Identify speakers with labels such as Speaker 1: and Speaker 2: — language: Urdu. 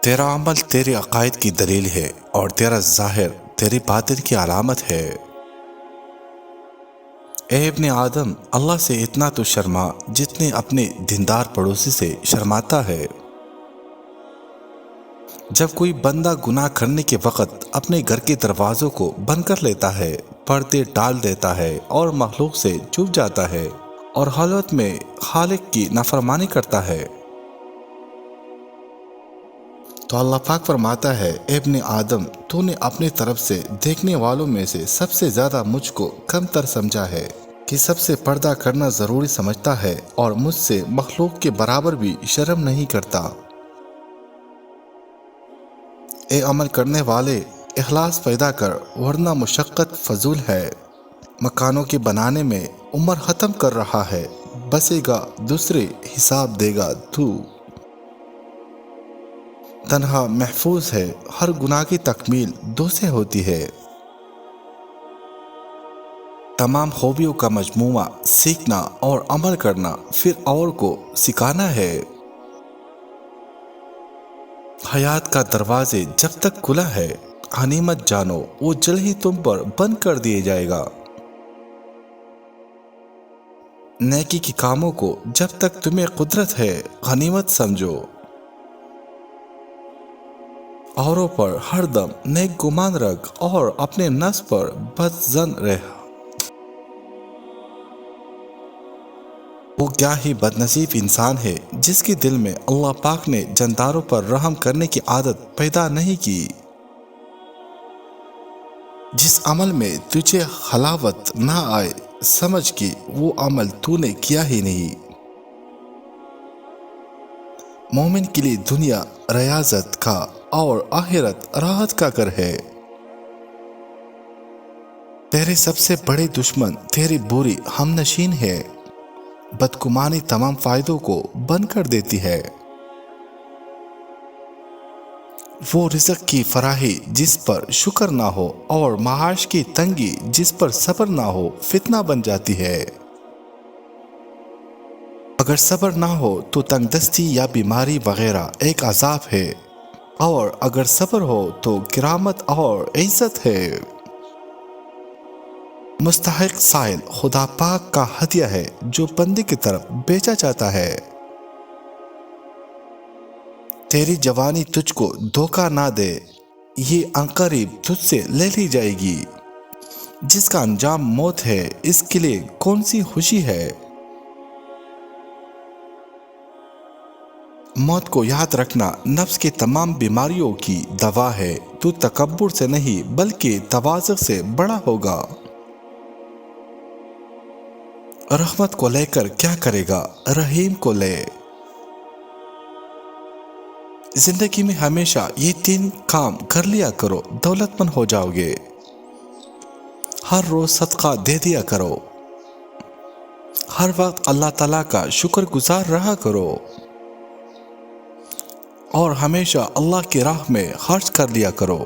Speaker 1: تیرا عمل تیرے عقائد کی دلیل ہے اور تیرا ظاہر تیری باطن کی علامت ہے۔ اے ابن آدم، اللہ سے اتنا تو شرما جتنے اپنے دیندار پڑوسی سے شرماتا ہے۔ جب کوئی بندہ گناہ کرنے کے وقت اپنے گھر کے دروازوں کو بند کر لیتا ہے، پردے ڈال دیتا ہے اور مخلوق سے چھپ جاتا ہے اور خلوت میں خالق کی نافرمانی کرتا ہے، تو اللہ پاک فرماتا ہے، اے ابن آدم، تو نے اپنی طرف سے دیکھنے والوں میں سے سب سے زیادہ مجھ کو کم تر سمجھا ہے کہ سب سے پردہ کرنا ضروری سمجھتا ہے اور مجھ سے مخلوق کے برابر بھی شرم نہیں کرتا۔ اے عمل کرنے والے، اخلاص پیدا کر ورنہ مشقت فضول ہے۔ مکانوں کے بنانے میں عمر ختم کر رہا ہے، بسے گا دوسرے، حساب دے گا تو۔ تنہا محفوظ ہے، ہر گناہ کی تکمیل دو سے ہوتی ہے۔ تمام خوبیوں کا مجموعہ سیکھنا اور عمل کرنا، پھر اور کو سکھانا ہے۔ حیات کا دروازے جب تک کھلا ہے، غنیمت جانو وہ جلد ہی تم پر بند کر دیا جائے گا۔ نیکی کے کاموں کو جب تک تمہیں قدرت ہے غنیمت سمجھو۔ اوروں پر ہر دم نیک گمان رکھ اور اپنے نفس پر بد ظن رہ۔ وہ کیا ہی بد نصیب انسان ہے جس کے دل میں اللہ پاک نے جانداروں پر رحم کرنے کی عادت پیدا نہیں کی۔ جس عمل میں تجھے حلاوت نہ آئے، سمجھ کہ وہ عمل تو نے کیا ہی نہیں۔ مومن کے لیے دنیا ریاضت کا اور آخرت راحت کا گھر ہے۔ تیرے سب سے بڑے دشمن تیری بری ہمنشین ہے۔ بدگمانی تمام فائدوں کو بند کر دیتی ہے۔ وہ رزق کی فراخی جس پر شکر نہ ہو اور معاش کی تنگی جس پر صبر نہ ہو فتنہ بن جاتی ہے۔ اگر صبر نہ ہو تو تنگ دستی یا بیماری وغیرہ ایک عذاب ہے، اور اگر صبر ہو تو کرامت اور عزت ہے۔ مستحق سائل خدا پاک کا ہدیہ ہے جو بندے کی طرف بیچا جاتا ہے۔ تیری جوانی تجھ کو دھوکہ نہ دے، یہ عنقریب تجھ سے لے لی جائے گی۔ جس کا انجام موت ہے، اس کے لیے کون سی خوشی ہے۔ موت کو یاد رکھنا نفس کی تمام بیماریوں کی دوا ہے۔ تو تکبر سے نہیں بلکہ تواضع سے بڑا ہوگا۔ رحمت کو لے کر کیا کرے گا، رحیم کو لے۔ زندگی میں ہمیشہ یہ 3 کام کر لیا کرو، دولت مند ہو جاؤ گے۔ ہر روز صدقہ دے دیا کرو۔ ہر وقت اللہ تعالیٰ کا شکر گزار رہا کرو، اور ہمیشہ اللہ کی راہ میں خرچ کر لیا کرو۔